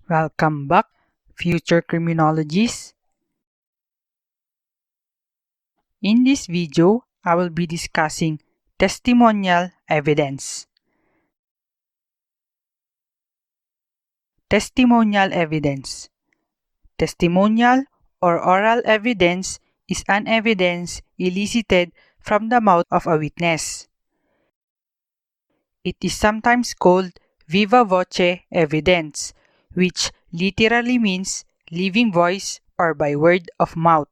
Welcome back, future criminologists. In this video, I will be discussing testimonial evidence. Testimonial evidence. Testimonial or oral evidence is an evidence elicited from the mouth of a witness. It is sometimes called viva voce evidence, which literally means living voice or by word of mouth.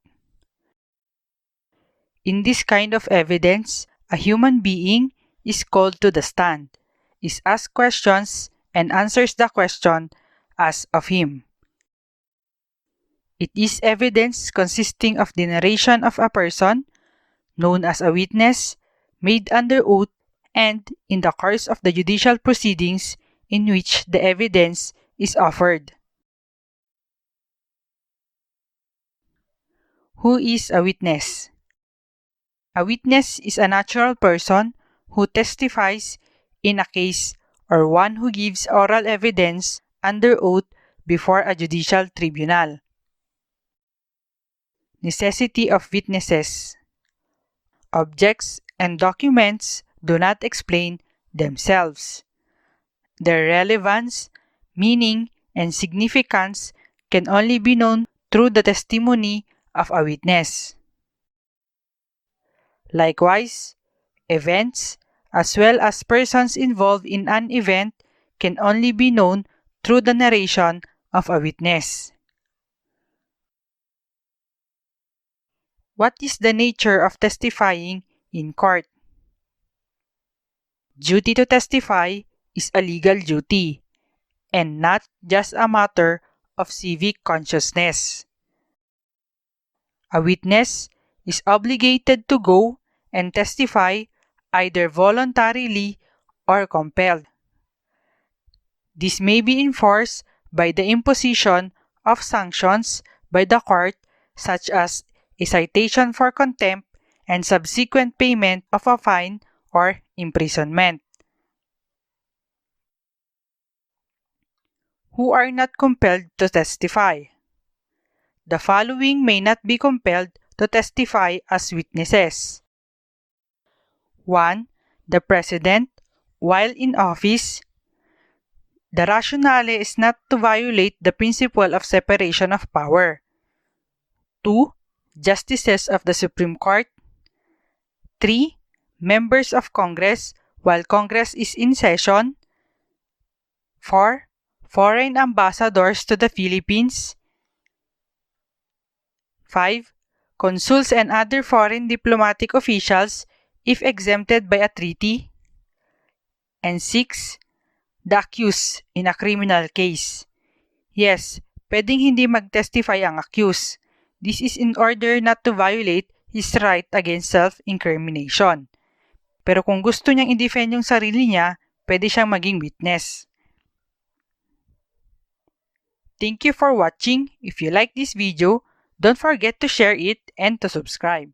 In this kind of evidence, a human being is called to the stand, is asked questions, and answers the question as of him. It is evidence consisting of the narration of a person, known as a witness, made under oath, and in the course of the judicial proceedings in which the evidence is offered. Who is a witness? A witness is a natural person who testifies in a case or one who gives oral evidence under oath before a judicial tribunal. Necessity of witnesses. Objects and documents do not explain themselves. Their relevance, meaning, and significance can only be known through the testimony of a witness. Likewise, events, as well as persons involved in an event, can only be known through the narration of a witness. What is the nature of testifying in court? Duty to testify is a legal duty, and not just a matter of civic consciousness. A witness is obligated to go and testify either voluntarily or compelled. This may be enforced by the imposition of sanctions by the court, such as a citation for contempt and subsequent payment of a fine or imprisonment. Who are not compelled to testify? The following may not be compelled to testify as witnesses. 1. The President, while in office. The rationale is not to violate the principle of separation of power. 2. Justices of the Supreme Court. 3. Members of Congress while Congress is in session. 4. Foreign ambassadors to the Philippines. 5. Consuls and other foreign diplomatic officials if exempted by a treaty. And 6. The accused in a criminal case. Yes, pwedeng hindi mag-testify ang accused. This is in order not to violate his right against self-incrimination. Pero kung gusto niyang i-defend yung sarili niya, pwede siyang maging witness. Thank you for watching. If you like this video, don't forget to share it and to subscribe.